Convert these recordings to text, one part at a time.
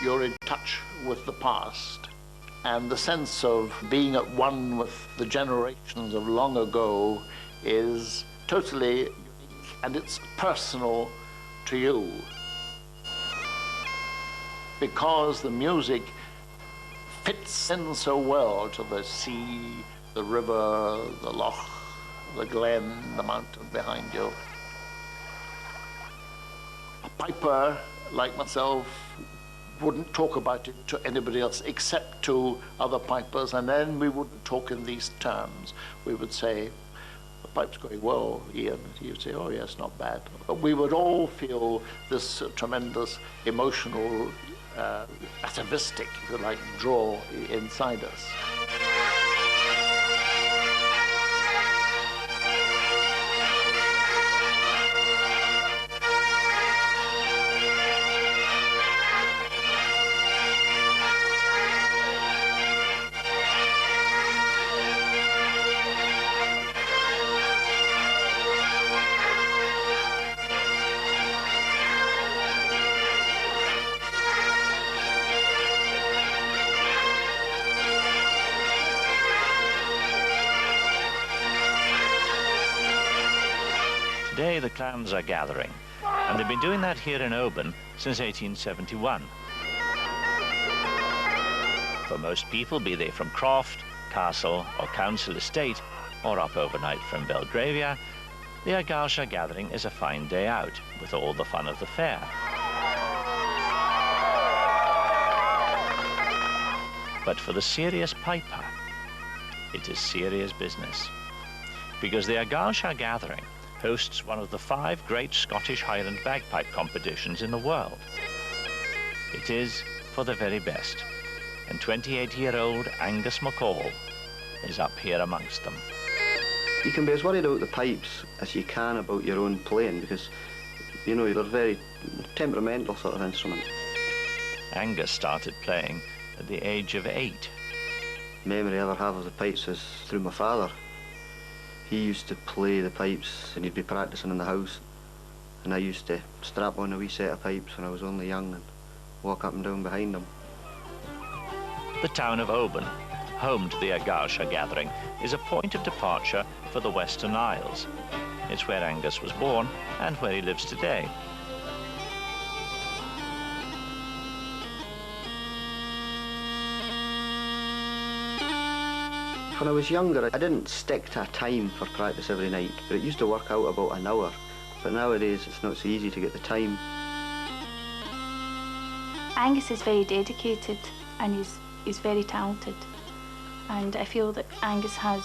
you're in touch with the past, and the sense of being at one with the generations of long ago is totally unique, and it's personal to you. Because the music fits in so well to the sea, the river, the loch, the glen, the mountain behind you. A piper, like myself, wouldn't talk about it to anybody else except to other pipers, and then we wouldn't talk in these terms. We would say, the pipe's going well, Ian. He would say, oh yes, not bad. But we would all feel this tremendous emotional, atavistic, if you like, draw inside us. Today the clans are gathering, and they've been doing that here in Oban since 1871. For most people, be they from croft, castle or council estate, or up overnight from Belgravia, the Agarsha gathering is a fine day out, with all the fun of the fair. But for the serious piper, it is serious business, because the Agarsha gathering hosts one of the 5 great Scottish Highland bagpipe competitions in the world. It is for the very best, and 28-year-old Angus Mac Coll is up here amongst them. You can be as worried about the pipes as you can about your own playing, because, you know, they're a very temperamental sort of instrument. Angus started playing at the age of 8. The memory I ever have of the pipes is through my father. He used to play the pipes and he'd be practicing in the house, and I used to strap on a wee set of pipes when I was only young and walk up and down behind them. The town of Oban, home to the Agarsha gathering, is a point of departure for the Western Isles. It's where Angus was born and where he lives today. When I was younger, I didn't stick to a time for practice every night, but it used to work out about an hour. But nowadays, it's not so easy to get the time. Angus is very dedicated and he's very talented. And I feel that Angus has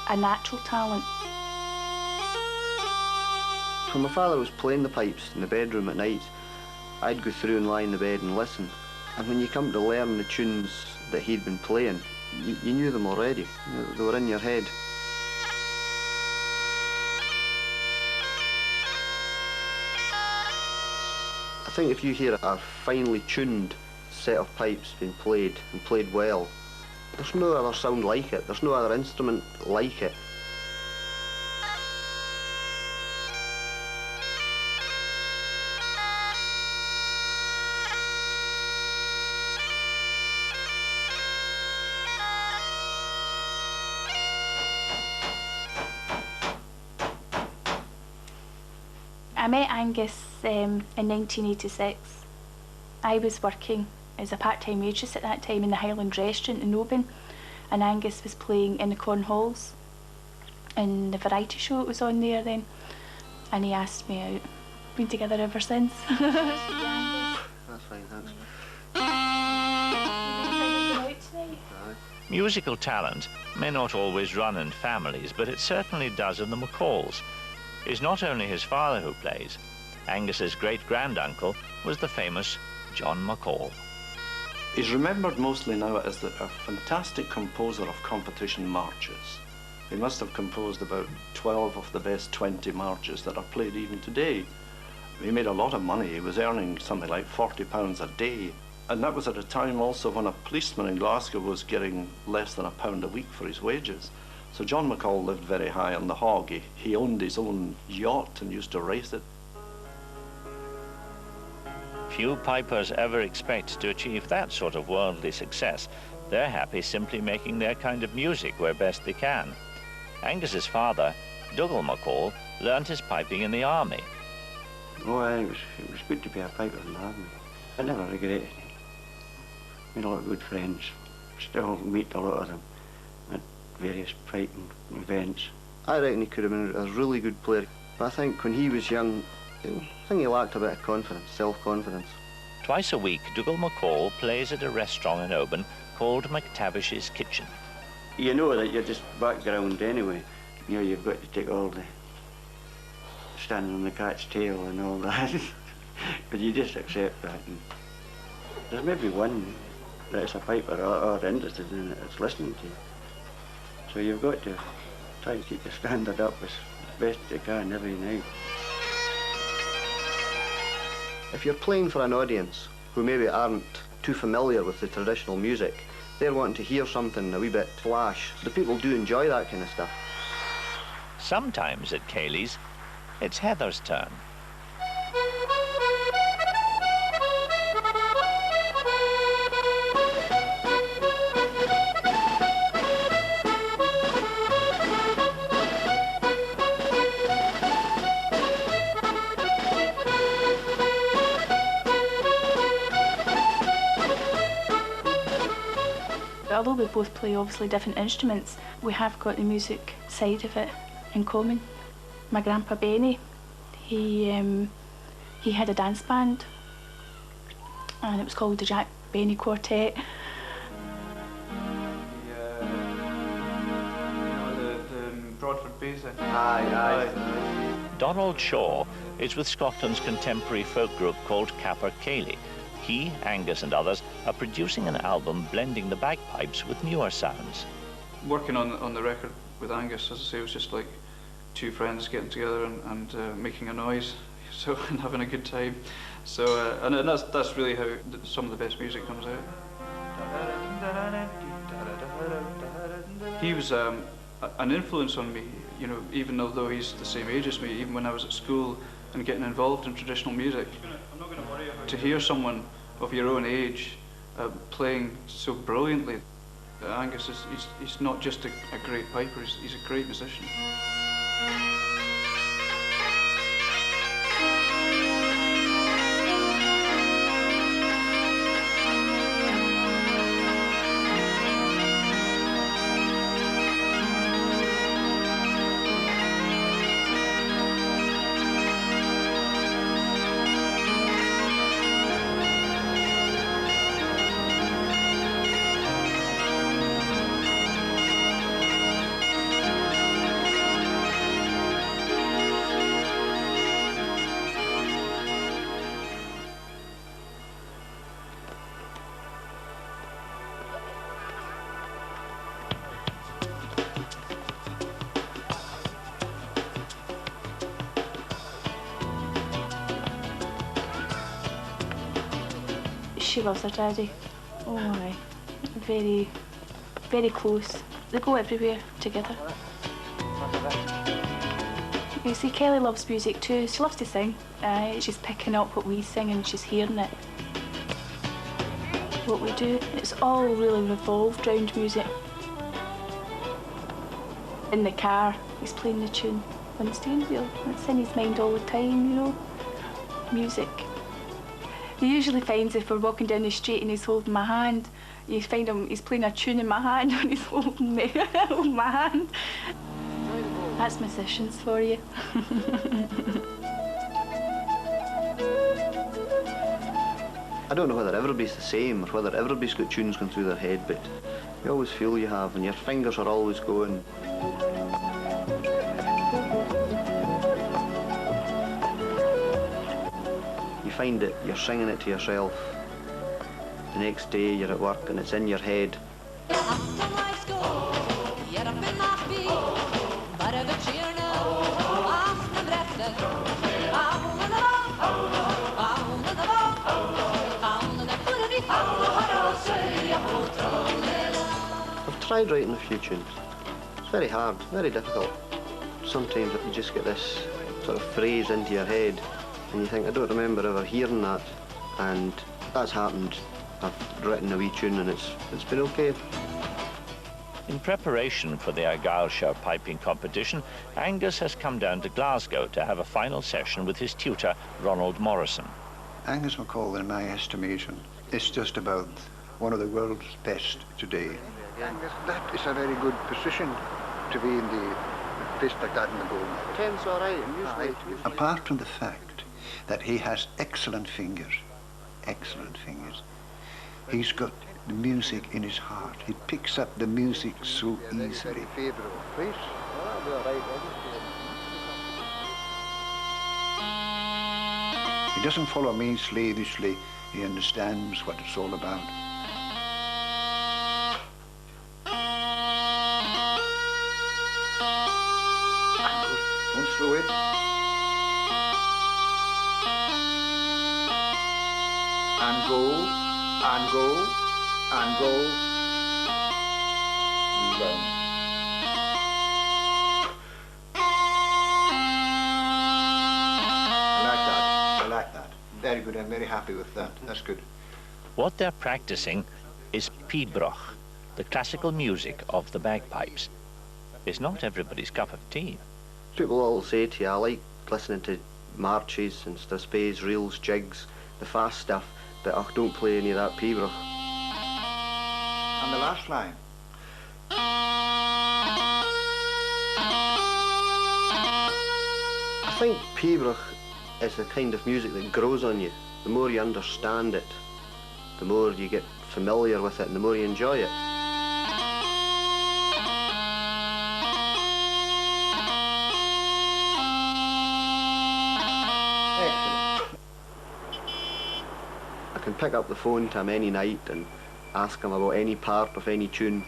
a natural talent. When my father was playing the pipes in the bedroom at night, I'd go through and lie in the bed and listen. And when you come to learn the tunes that he'd been playing, you knew them already. You know, they were in your head. I think if you hear a finely tuned set of pipes being played and played well, there's no other sound like it. There's no other instrument like it. I met Angus in 1986. I was working as a part-time waitress at that time in the Highland restaurant in Oban, and Angus was playing in the Corn Halls in the variety show that was on there then, and he asked me out. Been together ever since. That's fine, thanks. Musical talent may not always run in families, but it certainly does in the MacColls. It's not only his father who plays. Angus's great-granduncle was the famous John MacColl. He's remembered mostly now as a fantastic composer of competition marches. He must have composed about 12 of the best 20 marches that are played even today. He made a lot of money. He was earning something like £40 a day. And that was at a time also when a policeman in Glasgow was getting less than £1 a week for his wages. So John MacColl lived very high on the hog. He owned his own yacht and used to race it. Few pipers ever expect to achieve that sort of worldly success. They're happy simply making their kind of music where best they can. Angus's father, Duggie Mac Coll, learnt his piping in the army. Oh, it was good to be a piper in the army. I never regretted it. Made a lot of good friends. Still meet a lot of them at various piping events. I reckon he could have been a really good player. But I think when he was young, I think he lacked a bit of confidence, self-confidence. Twice a week, Duggie Mac Coll plays at a restaurant in Oban called McTavish's Kitchen. You know that you're just background anyway. You know, you've got to take all the standing on the cat's tail and all that. But you just accept that. And there's maybe one that's a piper or interested in it that's listening to you. So you've got to try and keep your standard up as best you can every night. If you're playing for an audience who maybe aren't too familiar with the traditional music, they're wanting to hear something a wee bit flash. The people do enjoy that kind of stuff. Sometimes at Cayley's, it's Heather's turn. Although we both play obviously different instruments, we have got the music side of it in common. My grandpa Benny, he had a dance band, and it was called the Jack Benny Quartet. The Broadford bass. Aye. Donald Shaw is with Scotland's contemporary folk group called Capper Cayley. He, Angus and others are producing an album blending the bagpipes with newer sounds. Working on the record with Angus, as I say, it was just like two friends getting together and making a noise, so and having a good time. So and that's really how some of the best music comes out. He was an influence on me, you know, even though he's the same age as me. Even when I was at school and getting involved in traditional music, to hear someone of your own age playing so brilliantly. Angus he's not just a great piper, he's a great musician. She loves her daddy. Oh my, very, very close. They go everywhere together. You see, Kelly loves music too. She loves to sing. She's picking up what we sing and she's hearing it. What we do, it's all really revolved around music. In the car, he's playing the tune on the steering wheel. It's in his mind all the time, you know. Music. He usually finds if we're walking down the street and he's holding my hand, you find him, he's playing a tune in my hand and he's holding me, holding my hand. That's musicians for you. I don't know whether everybody's the same or whether everybody's got tunes going through their head, but you always feel you have, and your fingers are always going. You find that you're singing it to yourself. The next day you're at work and it's in your head. I've tried writing a few tunes. It's very hard, very difficult. Sometimes you just get this sort of phrase into your head and you think, I don't remember ever hearing that. and that's happened. I've written a wee tune and it's been okay. In preparation for the Argyllshire piping competition, Angus has come down to Glasgow to have a final session with his tutor, Ronald Morrisson. Angus Mac Coll, in my estimation, is just about one of the world's best today. Angus, that is a very good position to be in the place like that in the goal. Ten's all right, and usually... Apart from the fact that he has excellent fingers, he's got the music in his heart. He picks up the music so easily. Favourable place. He doesn't follow me slavishly. He understands what it's all about. Don't slow it. And go, and go, and go. Down. I like that. Very good, I'm very happy with that. That's good. What they're practicing is pibroc'h, the classical music of the bagpipes. It's not everybody's cup of tea. People all say to you, I like listening to marches and spays, reels, jigs, the fast stuff, but I don't play any of that pibroc'h. And the last line. I think pibroc'h is the kind of music that grows on you. The more you understand it, the more you get familiar with it and the more you enjoy it. Excellent. I can pick up the phone to him any night and ask him about any part of any tune.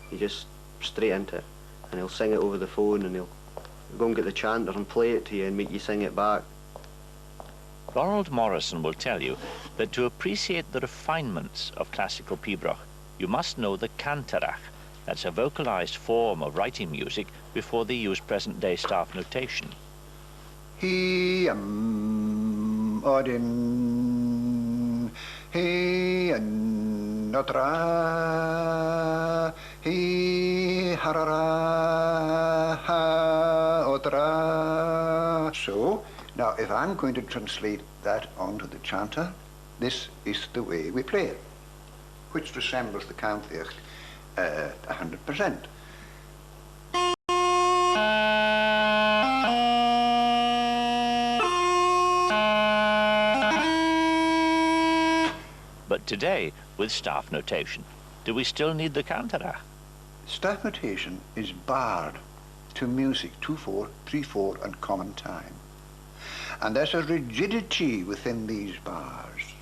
He just straight into it, and he'll sing it over the phone, and he'll go and get the chanter and play it to you and make you sing it back. Ronald Morrisson will tell you that to appreciate the refinements of classical pibroc'h, you must know the cantarach. That's a vocalized form of writing music before they use present-day staff notation. He odin, he notra, he harara, ha otra. So, now if I'm going to translate that onto the chanter, this is the way we play it, which resembles the Countach 100%. But today, with staff notation, do we still need the cantarach? Staff notation is barred to music 2/4, 3/4 and common time. And there's a rigidity within these bars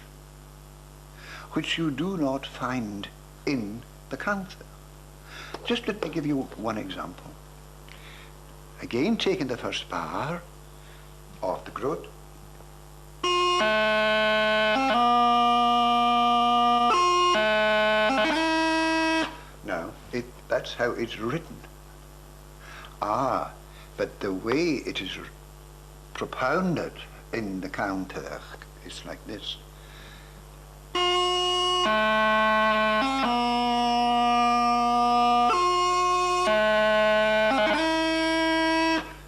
which you do not find in the cantar. Just let me give you one example. Again, taking the first bar of the grot. Now, that's how it's written. But the way it is propounded in the Countach is like this.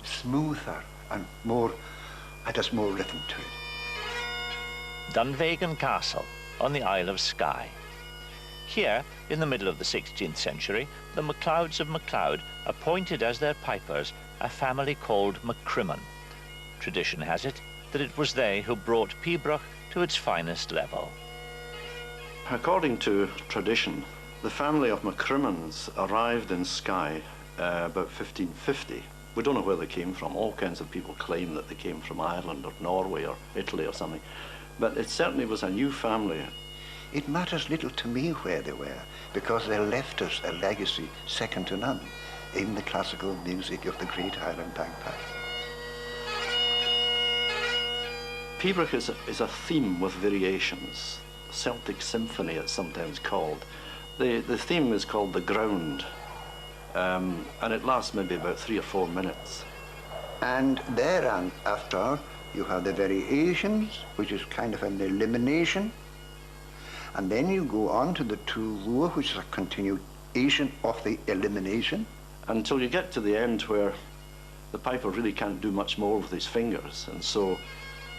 Smoother and more, it has more rhythm to it. Dunvegan Castle on the Isle of Skye. Here, in the middle of the 16th century, the MacLeods of MacLeod appointed as their pipers a family called MacCrimmon. Tradition has it that it was they who brought pibroc'h to its finest level. According to tradition, the family of MacCrimmons arrived in Skye about 1550. We don't know where they came from. All kinds of people claim that they came from Ireland or Norway or Italy or something. But it certainly was a new family. It matters little to me where they were, because they left us a legacy second to none in the classical music of the great Highland bagpipe. Pibroc'h is a theme with variations. Celtic symphony, it's sometimes called. The theme is called The Ground, and it lasts maybe about 3 or 4 minutes. And thereafter, You have the variations, which is kind of an elimination. And then you go on to the tour, which is a continuation of the elimination. Until you get to the end where the piper really can't do much more with his fingers. And so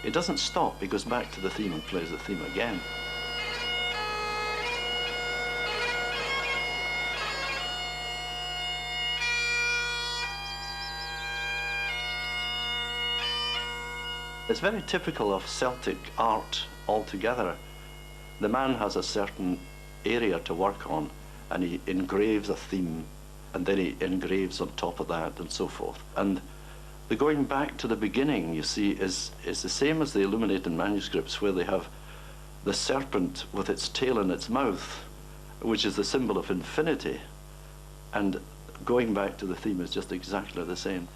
it doesn't stop. He goes back to the theme and plays the theme again. It's very typical of Celtic art altogether. The man has a certain area to work on, and he engraves a theme, and then he engraves on top of that, and so forth. And the going back to the beginning, you see, is the same as the illuminated manuscripts, where they have the serpent with its tail in its mouth, which is the symbol of infinity. And going back to the theme is just exactly the same.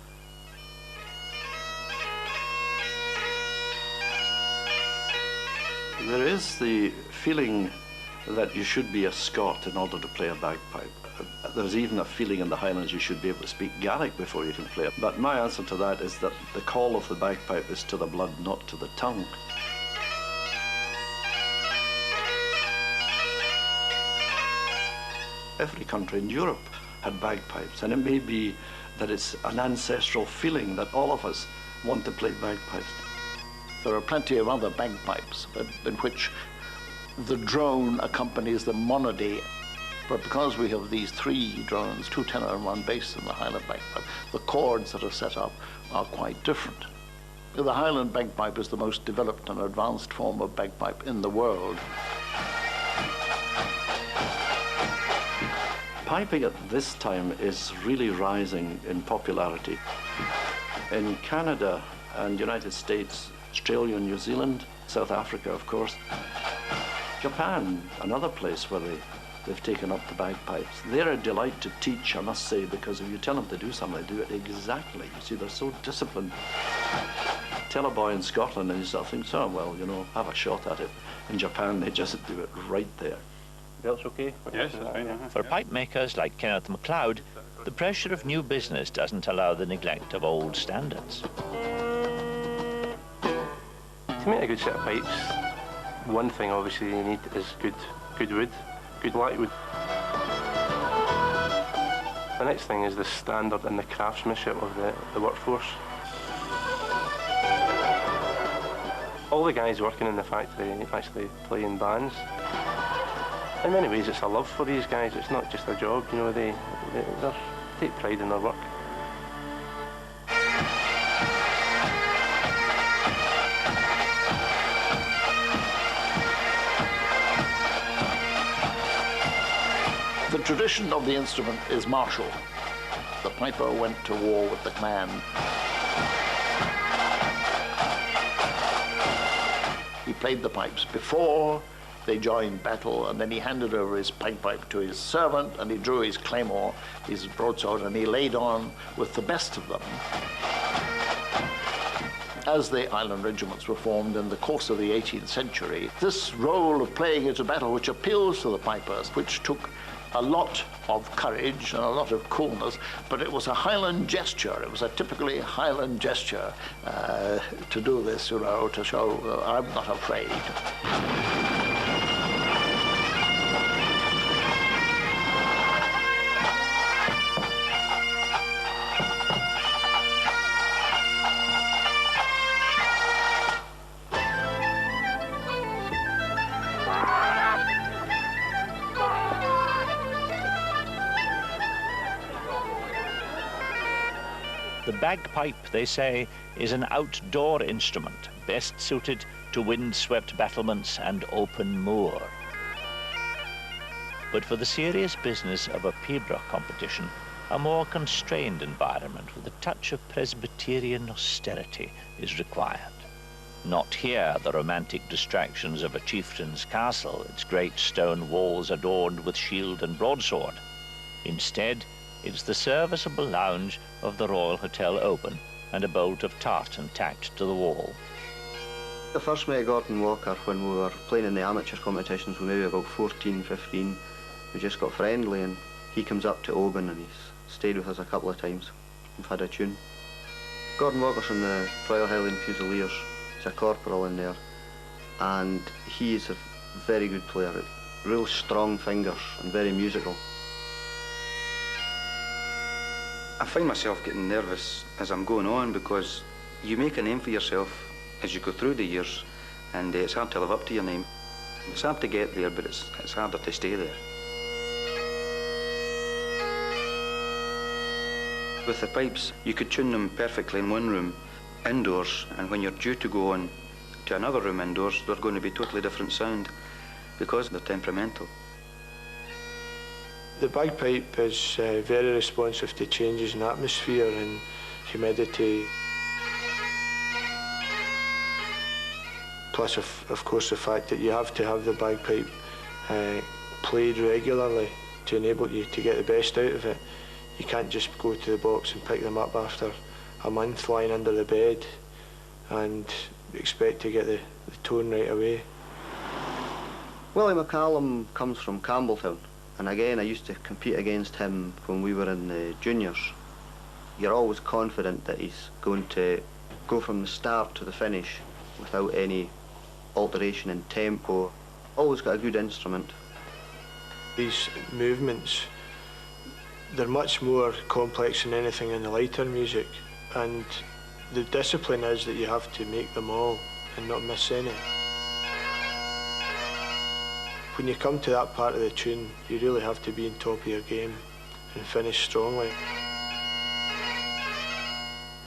There is the feeling that you should be a Scot in order to play a bagpipe. There's even a feeling in the Highlands you should be able to speak Gaelic before you can play it. But my answer to that is that the call of the bagpipe is to the blood, not to the tongue. Every country in Europe had bagpipes, and it may be that it's an ancestral feeling that all of us want to play bagpipes. There are plenty of other bagpipes in which the drone accompanies the monody. But because we have these three drones, two tenor and one bass in the Highland bagpipe, the chords that are set up are quite different. The Highland bagpipe is the most developed and advanced form of bagpipe in the world. Piping at this time is really rising in popularity. In Canada and United States, Australia, New Zealand, South Africa, of course. Japan, another place where they've taken up the bagpipes. They're a delight to teach, I must say, because if you tell them to do something, they do it exactly. You see, they're so disciplined. Tell a boy in Scotland and you sort of think, oh, well, you know, have a shot at it. In Japan, they just do it right there. That's okay? Yes, that's fine. For pipe makers like Kennie MacLeod, the pressure of new business doesn't allow the neglect of old standards. To make a good set of pipes, one thing obviously you need is good wood, good black wood. The next thing is the standard and the craftsmanship of the workforce. All the guys working in the factory actually play in bands. In many ways it's a love for these guys, it's not just a job, you know, they take pride in their work. The tradition of the instrument is martial. The piper went to war with the clan. He played the pipes before they joined battle, and then he handed over his pipe to his servant, and he drew his claymore, his broadsword, and he laid on with the best of them. As the island regiments were formed in the course of the 18th century, this role of playing into battle, which appeals to the pipers, which took a lot of courage and a lot of coolness, but it was a Highland gesture. It was a typically Highland gesture to do this, you know, to show I'm not afraid. The bagpipe, they say, is an outdoor instrument, best suited to wind-swept battlements and open moor. But for the serious business of a pibroc'h competition, a more constrained environment with a touch of Presbyterian austerity is required. Not here the romantic distractions of a chieftain's castle, its great stone walls adorned with shield and broadsword. Instead, it's the serviceable lounge of the Royal Hotel Oban and a bolt of tartan tacked to the wall. I first met Gordon Walker when we were playing in the amateur competitions. We were maybe about 14, 15. We just got friendly, and he comes up to Oban and he's stayed with us a couple of times. We've had a tune. Gordon Walker's from the Royal Highland Fusiliers. He's a corporal in there, and he is a very good player. Real strong fingers and very musical. I find myself getting nervous as I'm going on because you make a name for yourself as you go through the years, and it's hard to live up to your name. It's hard to get there, but it's harder to stay there. With the pipes, you could tune them perfectly in one room, indoors, and when you're due to go on to another room indoors, they're going to be totally different sound because they're temperamental. The bagpipe is very responsive to changes in atmosphere and humidity. Plus, of course, the fact that you have to have the bagpipe played regularly to enable you to get the best out of it. You can't just go to the box and pick them up after a month lying under the bed and expect to get the tone right away. Willie MacCallum comes from Campbelltown, and again I used to compete against him when we were in the juniors. You're always confident that he's going to go from the start to the finish without any alteration in tempo. Always got a good instrument. These movements, they're much more complex than anything in the lighter music, and the discipline is that you have to make them all and not miss any. When you come to that part of the tune, you really have to be on top of your game and finish strongly.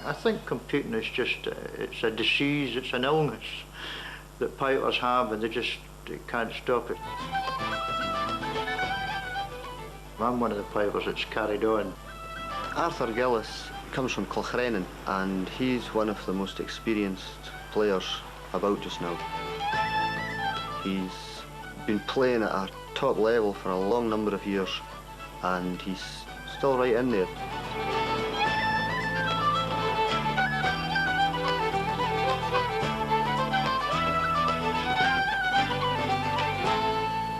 I think competing is just, it's a disease, it's an illness that pipers have, and they can't stop it. I'm one of the pipers that's carried on. Alasdair Gillies comes from Clochrennan, and he's one of the most experienced players about just now. He's been playing at a top level for a long number of years, and he's still right in there.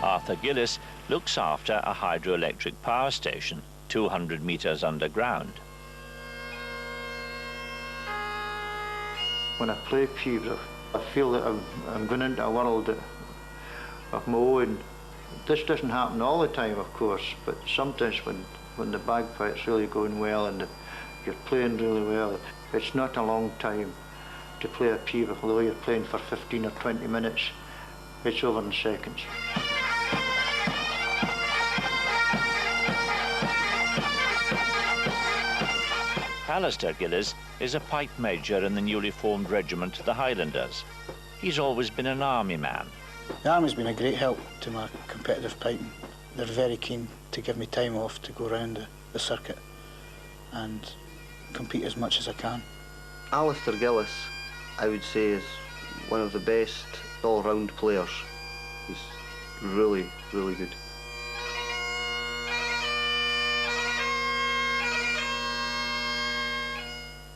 Arthur Gillies looks after a hydroelectric power station 200 metres underground. When I play pibroc'h, I feel that I'm going into a world of my own. This doesn't happen all the time, of course, but sometimes when the bagpipe's really going well and you're playing really well, it's not a long time to play a pibroc'h, although you're playing for 15 or 20 minutes, it's over in seconds. Alasdair Gillies is a pipe major in the newly formed regiment, the Highlanders. He's always been an army man. The army's been a great help to my competitive piping. They're very keen to give me time off to go around the circuit and compete as much as I can. Alasdair Gillies, I would say, is one of the best all-round players. He's really, really good.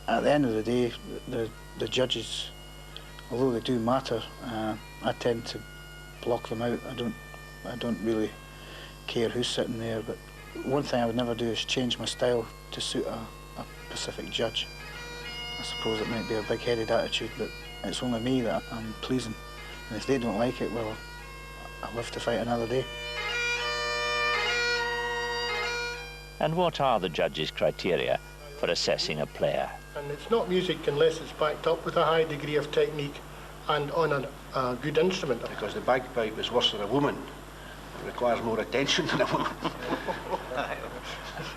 At the end of the day, the judges, although they do matter, I tend to block them out. I don't really care who's sitting there, but one thing I would never do is change my style to suit a specific judge. I suppose it might be a big-headed attitude, but it's only me that I'm pleasing. And if they don't like it, well, I'll live to fight another day. And what are the judges' criteria for assessing a player? And it's not music unless it's backed up with a high degree of technique and on a good instrument. Because the bagpipe is worse than a woman. It requires more attention than a woman.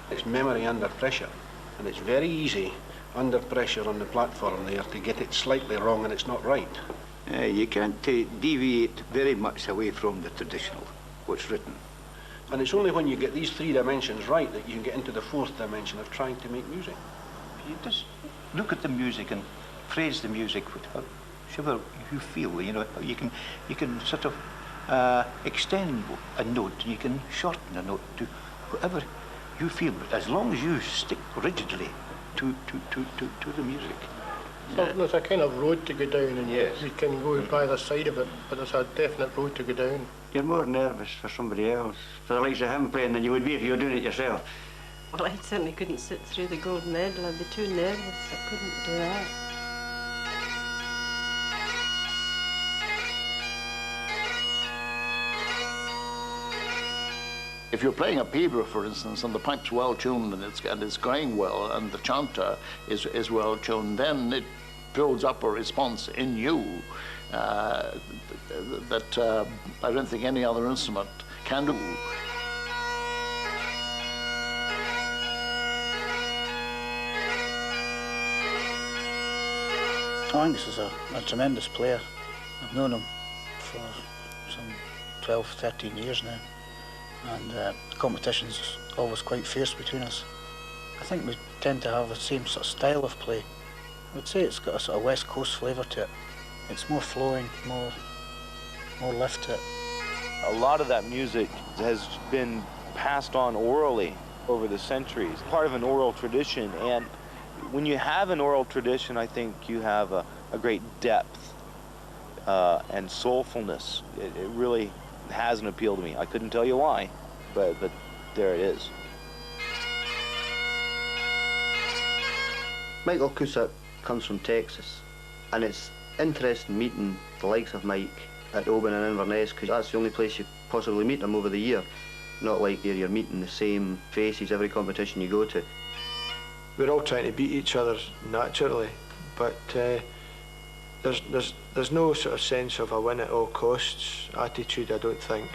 It's memory under pressure, and it's very easy under pressure on the platform there to get it slightly wrong and it's not right. You can't deviate very much away from the traditional, what's written. And it's only when you get these 3 dimensions right that you can get into the 4th dimension of trying to make music. You just look at the music and phrase the music whichever you feel. You know, you can sort of extend a note, and you can shorten a note to whatever you feel, but as long as you stick rigidly to the music. So there's a kind of road to go down, and yes, you can go by the side of it, but there's a definite road to go down. You're more nervous for somebody else, for the likes of him playing, than you would be if you were doing it yourself. Well, I certainly couldn't sit through the gold medal. I'd be too nervous. I couldn't do that. If you're playing a pibroc'h, for instance, and the pipe's well tuned and it's going well, and the chanter is well tuned, then it builds up a response in you that I don't think any other instrument can do. Angus is a tremendous player. I've known him for some 12, 13 years now. And the competition's always quite fierce between us. I think we tend to have the same sort of style of play. I would say it's got a sort of West Coast flavour to it. It's more flowing, more lift to it. A lot of that music has been passed on orally over the centuries, part of an oral tradition. And when you have an oral tradition, I think you have a great depth and soulfulness. It really has an appeal to me. I couldn't tell you why, but there it is. Michael Cusack comes from Texas, and it's interesting meeting the likes of Mike at Oban and Inverness, because that's the only place you possibly meet them over the year. Not like you're meeting the same faces every competition you go to. We're all trying to beat each other naturally, but there's no sort of sense of a win at all costs attitude, I don't think.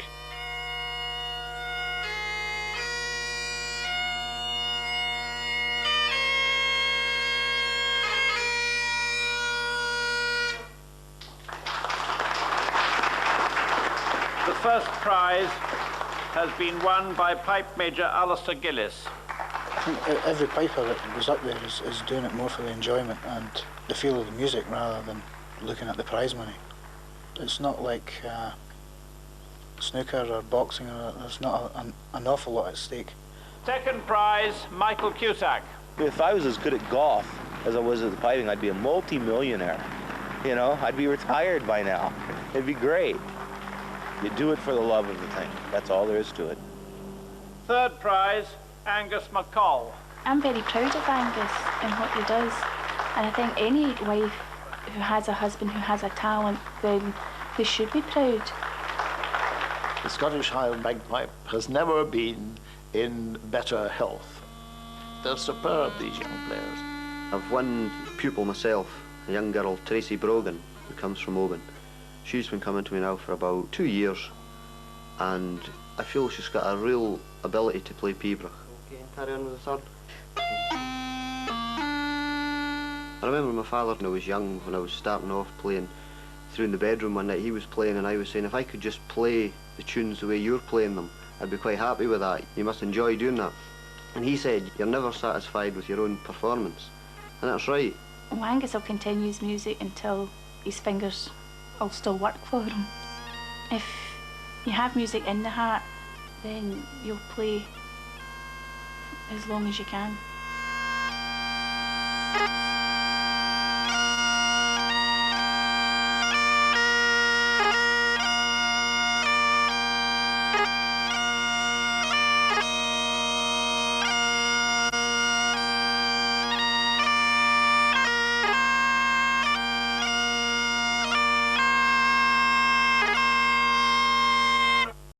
The first prize has been won by Pipe Major Alasdair Gillies. I think every piper that goes up there is doing it more for the enjoyment and the feel of the music rather than looking at the prize money. It's not like snooker or boxing, there's not an awful lot at stake. Second prize, Michael Cusack. If I was as good at golf as I was at the piping, I'd be a multi-millionaire. You know, I'd be retired by now. It'd be great. You do it for the love of the thing. That's all there is to it. Third prize, Angus Mac Coll. I'm very proud of Angus and what he does. And I think any wife who has a husband who has a talent, then they should be proud. The Scottish Highland Bagpipe has never been in better health. They're superb, these young players. I've one pupil myself, a young girl, Tracy Brogan, who comes from Oban. She's been coming to me now for about 2 years, and I feel she's got a real ability to play pibroc'h. Okay, carry on with the third. I remember my father when I was young, when I was starting off playing through in the bedroom one night, he was playing and I was saying, if I could just play the tunes the way you're playing them, I'd be quite happy with that. You must enjoy doing that. And he said, you're never satisfied with your own performance. And that's right. Well, Angus will continue his music until his fingers will still work for him. If you have music in the heart, then you'll play as long as you can.